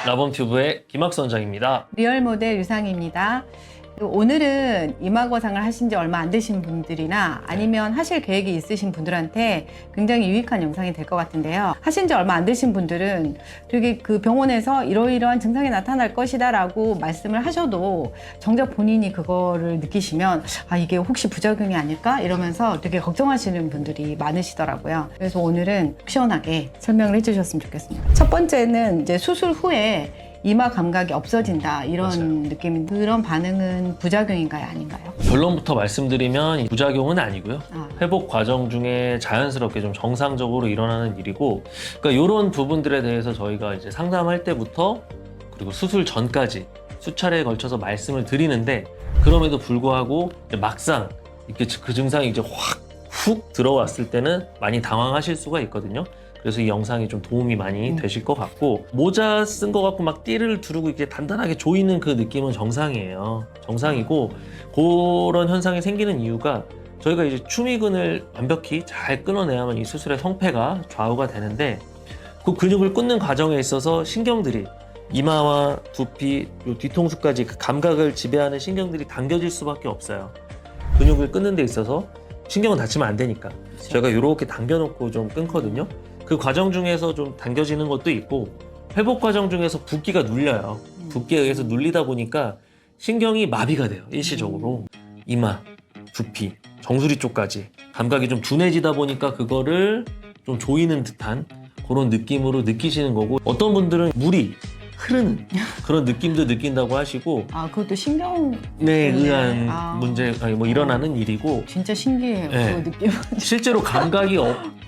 라범튜브의 김학수 원장입니다. 리얼모델 유상입니다. 오늘은 이마거상을 하신 지 얼마 안 되신 분들이나 아니면 하실 계획이 있으신 분들한테 굉장히 유익한 영상이 될 것 같은데요. 하신 지 얼마 안 되신 분들은 되게 그 병원에서 이러이러한 증상이 나타날 것이다 라고 말씀을 하셔도 정작 본인이 그거를 느끼시면 아 이게 혹시 부작용이 아닐까? 이러면서 되게 걱정하시는 분들이 많으시더라고요. 그래서 오늘은 시원하게 설명을 해주셨으면 좋겠습니다. 첫 번째는 이제 수술 후에 이마 감각이 없어진다 이런 맞아요. 느낌, 그런 반응은 부작용인가요, 아닌가요? 결론부터 말씀드리면 부작용은 아니고요. 아. 회복 과정 중에 자연스럽게 좀 정상적으로 일어나는 일이고, 그러니까 이런 부분들에 대해서 저희가 이제 상담할 때부터 그리고 수술 전까지 수차례에 걸쳐서 말씀을 드리는데, 그럼에도 불구하고 막상 이렇게 그 증상이 이제 확 훅 들어왔을 때는 많이 당황하실 수가 있거든요. 그래서 이 영상이 좀 도움이 많이 되실 것 같고, 모자 쓴 것 같고 막 띠를 두르고 이렇게 단단하게 조이는 그 느낌은 정상이에요. 정상이고, 그런 현상이 생기는 이유가 저희가 이제 추미근을 완벽히 잘 끊어내야만 이 수술의 성패가 좌우가 되는데, 그 근육을 끊는 과정에 있어서 신경들이 이마와 두피, 요 뒤통수까지 그 감각을 지배하는 신경들이 당겨질 수밖에 없어요. 근육을 끊는 데 있어서 신경은 다치면 안 되니까 저희가 이렇게 당겨놓고 좀 끊거든요. 그 과정 중에서 좀 당겨지는 것도 있고, 회복 과정 중에서 붓기가 눌려요. 붓기에 의해서 눌리다 보니까 신경이 마비가 돼요, 일시적으로. 이마, 두피, 정수리 쪽까지 감각이 좀 둔해지다 보니까 그거를 좀 조이는 듯한 그런 느낌으로 느끼시는 거고, 어떤 분들은 물이 흐르는 그런 느낌도 느낀다고 하시고, 아, 그것도 신경에 의한 문제가 뭐 일어나는 일이고, 진짜 신기해요. 네. 그 느낌은. 실제로 감각이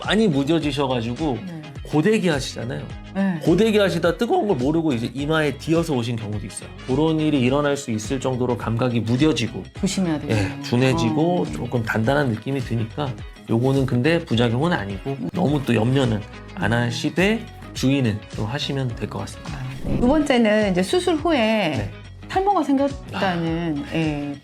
많이 무뎌지셔가지고 네. 고데기 하시잖아요. 네. 고데기 하시다 뜨거운 걸 모르고 이제 이마에 뒤어서 오신 경우도 있어요. 그런 일이 일어날 수 있을 정도로 감각이 무뎌지고, 조심해야 돼요. 둔해지고 조금 단단한 느낌이 드니까 요거는 근데 부작용은 아니고, 너무 또 염려는 안 하시되 주의는 좀 하시면 될 것 같습니다. 두 번째는 이제 수술 후에 네. 탈모가 생겼다는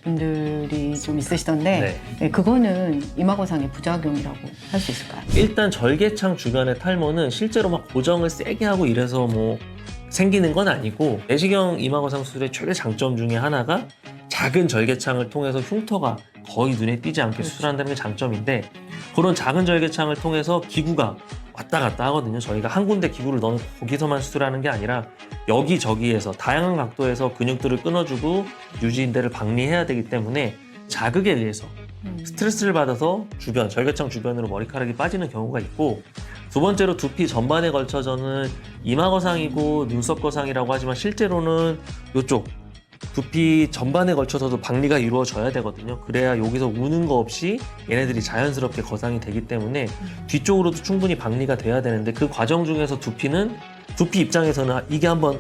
분들이 좀 있으시던데, 네. 그거는 이마거상의 부작용이라고 할 수 있을까요? 일단 절개창 주변의 탈모는 실제로 막 고정을 세게 하고 이래서 뭐 생기는 건 아니고, 내시경 이마거상 수술의 최대 장점 중에 하나가 작은 절개창을 통해서 흉터가 거의 눈에 띄지 않게 수술한다는 게 장점인데, 그런 작은 절개창을 통해서 기구가 왔다 갔다 하거든요. 저희가 한 군데 기구를 넣어놓고 거기서만 수술하는 게 아니라 여기저기에서 다양한 각도에서 근육들을 끊어주고 유지인대를 박리해야 되기 때문에 자극에 의해서 스트레스를 받아서 주변, 절개창 주변으로 머리카락이 빠지는 경우가 있고, 두 번째로 두피 전반에 걸쳐서는 이마거상이고 눈썹거상이라고 하지만 실제로는 이쪽 두피 전반에 걸쳐서도 박리가 이루어져야 되거든요. 그래야 여기서 우는 거 없이 얘네들이 자연스럽게 거상이 되기 때문에 뒤쪽으로도 충분히 박리가 돼야 되는데, 그 과정 중에서 두피 입장에서는 이게 한번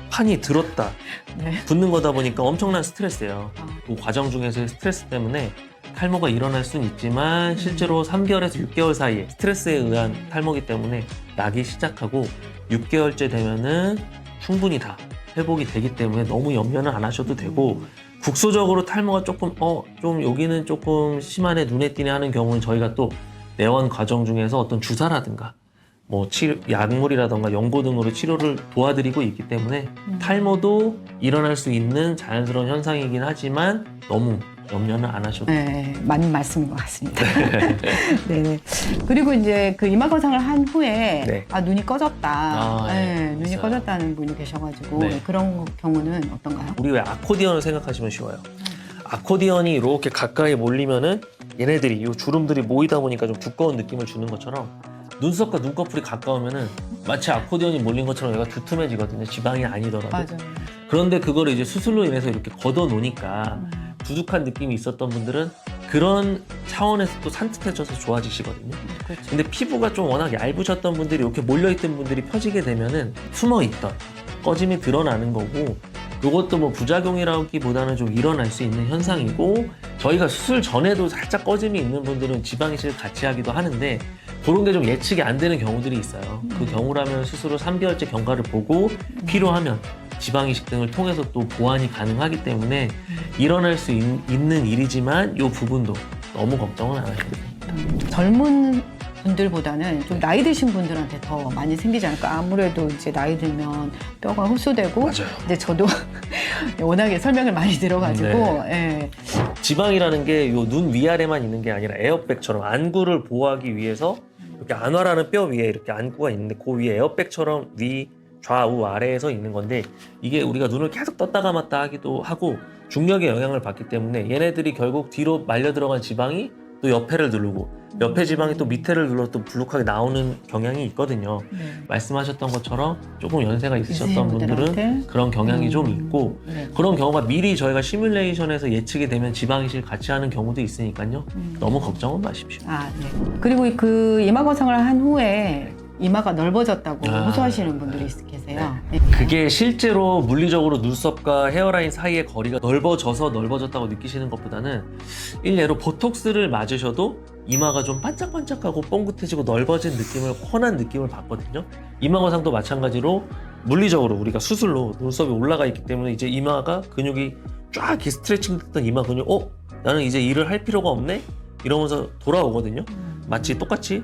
판이 들었다 네. 붙는 거다 보니까 엄청난 스트레스예요. 그 과정 중에서의 스트레스 때문에 탈모가 일어날 수는 있지만, 실제로 3개월에서 6개월 사이에 스트레스에 의한 탈모기 때문에 나기 시작하고 6개월째 되면은 충분히 다 회복이 되기 때문에 너무 염려는 안 하셔도 되고, 국소적으로 탈모가 조금 좀 여기는 조금 심하네, 눈에 띄네 하는 경우는 저희가 또 내원 과정 중에서 어떤 주사라든가 뭐 약물이라든가 연고 등으로 치료를 도와드리고 있기 때문에 탈모도 일어날 수 있는 자연스러운 현상이긴 하지만 너무 염려는 안 하셔도 돼요. 네, 맞는 말씀인 것 같습니다. 네. 그리고 이제 그 이마거상을 한 후에 네. 눈이 꺼졌다. 눈이 있어요. 꺼졌다는 분이 계셔가지고 네. 그런 경우는 어떤가요? 우리 왜 아코디언을 생각하시면 쉬워요. 아코디언이 이렇게 가까이 몰리면은 얘네들이 이 주름들이 모이다 보니까 좀 두꺼운 느낌을 주는 것처럼, 눈썹과 눈꺼풀이 가까우면은 마치 아코디언이 몰린 것처럼 얘가 두툼해지거든요. 지방이 아니더라도. 맞아요. 그런데 그거를 이제 수술로 인해서 이렇게 걷어 놓으니까 두둑한 느낌이 있었던 분들은 그런 차원에서 또 산뜻해져서 좋아지시거든요. 그렇죠. 근데 피부가 좀 워낙 얇으셨던 분들이, 이렇게 몰려있던 분들이 펴지게 되면은 숨어있던 꺼짐이 드러나는 거고, 이것도 뭐 부작용이라기보다는 좀 일어날 수 있는 현상이고, 저희가 수술 전에도 살짝 꺼짐이 있는 분들은 지방 이식을 같이 하기도 하는데, 그런 게 좀 예측이 안 되는 경우들이 있어요. 그 경우라면 스스로 3개월째 경과를 보고 필요하면 지방 이식 등을 통해서 또 보완이 가능하기 때문에 일어날 수 있는 일이지만, 이 부분도 너무 걱정은 안 하셔도 됩니다. 젊은 분들보다는 좀 나이 드신 분들한테 더 많이 생기지 않을까. 아무래도 이제 나이 들면 뼈가 흡수되고 맞아요. 이제 저도 워낙에 설명을 많이 들어가지고 예. 지방이라는 게 요 눈 위아래만 있는 게 아니라 에어백처럼 안구를 보호하기 위해서 이렇게 안화라는 뼈 위에 이렇게 안구가 있는데 그 위에 에어백처럼 위 좌우 아래에서 있는 건데 이게 우리가 눈을 계속 떴다 감았다 하기도 하고 중력의 영향을 받기 때문에 얘네들이 결국 뒤로 말려 들어간 지방이 또 옆에를 누르고 옆에 지방이 또 밑에를 눌러 또 불룩하게 나오는 경향이 있거든요. 네. 말씀하셨던 것처럼 조금 연세가 있으셨던 분들은 분들한테? 그런 경향이 좀 있고 네. 그런 경우가 미리 저희가 시뮬레이션에서 예측이 되면 지방 이식을 같이 하는 경우도 있으니까요. 너무 걱정은 마십시오. 아, 네. 그리고 그 이마 거상을 한 후에 이마가 넓어졌다고 호소하시는 분들이 계세요. 네. 그게 실제로 물리적으로 눈썹과 헤어라인 사이의 거리가 넓어져서 넓어졌다고 느끼시는 것보다는 일례로 보톡스를 맞으셔도 이마가 좀 반짝반짝하고 뻥긋해지고 넓어진 느낌을 훤한 느낌을 받거든요. 이마 거상도 마찬가지로 물리적으로 우리가 수술로 눈썹이 올라가 있기 때문에 이제 이마가 근육이 쫙 이렇게 스트레칭 됐던 이마 근육 나는 이제 일을 할 필요가 없네? 이러면서 돌아오거든요. 마치 똑같이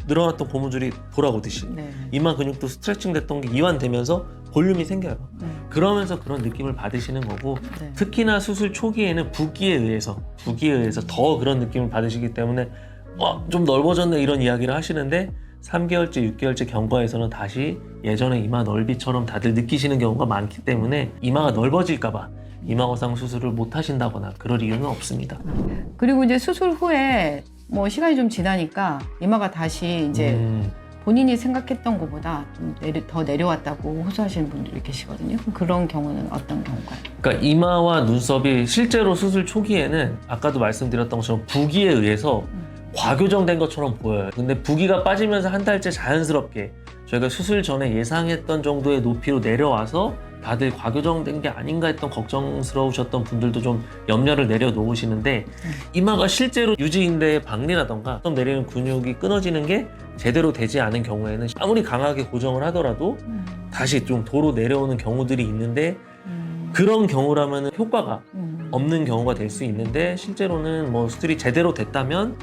늘어났던 고무줄이 돌아오듯이 네. 이마 근육도 스트레칭 됐던 게 이완되면서 볼륨이 생겨요. 그러면서 그런 느낌을 받으시는 거고 네. 특히나 수술 초기에는 부기에 의해서 더 그런 느낌을 받으시기 때문에 좀 넓어졌네 이런 이야기를 하시는데 3개월째, 6개월째 경과에서는 다시 예전에 이마 넓이처럼 다들 느끼시는 경우가 많기 때문에 이마가 넓어질까봐 이마 거상 수술을 못 하신다거나 그럴 이유는 없습니다. 그리고 이제 수술 후에 뭐 시간이 좀 지나니까 이마가 다시 이제 본인이 생각했던 것보다 좀 더 내려왔다고 호소하시는 분들이 계시거든요. 그런 경우는 어떤 경우가요? 그러니까 이마와 눈썹이 실제로 수술 초기에는 아까도 말씀드렸던 것처럼 부기에 의해서 과교정된 것처럼 보여요. 근데 부기가 빠지면서 한 달째 자연스럽게 저희가 수술 전에 예상했던 정도의 높이로 내려와서 다들 과교정된 게 아닌가 했던 걱정스러우셨던 분들도 좀 염려를 내려놓으시는데 이마가 실제로 유지인대의 박리라던가 좀 내리는 근육이 끊어지는 게 제대로 되지 않은 경우에는 아무리 강하게 고정을 하더라도 다시 좀 도로 내려오는 경우들이 있는데 그런 경우라면 효과가 없는 경우가 될 수 있는데 실제로는 뭐 수술이 제대로 됐다면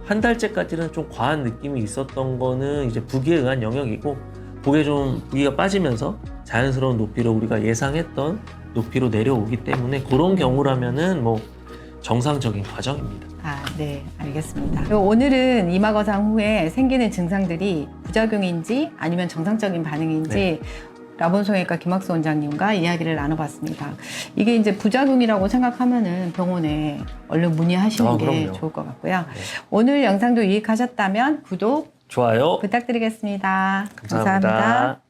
한 달째까지는 좀 과한 느낌이 있었던 거는 이제 부기에 의한 영역이고 그게 좀 부기가 빠지면서 자연스러운 높이로 우리가 예상했던 높이로 내려오기 때문에 그런 경우라면은 뭐 정상적인 과정입니다. 아, 네, 알겠습니다. 오늘은 이마 거상 후에 생기는 증상들이 부작용인지 아니면 정상적인 반응인지 라본성형외과 김학수 원장님과 이야기를 나눠봤습니다. 이게 이제 부작용이라고 생각하면은 병원에 얼른 문의하시는 게 그럼요. 좋을 것 같고요. 네. 오늘 영상도 유익하셨다면 구독, 좋아요. 부탁드리겠습니다. 감사합니다.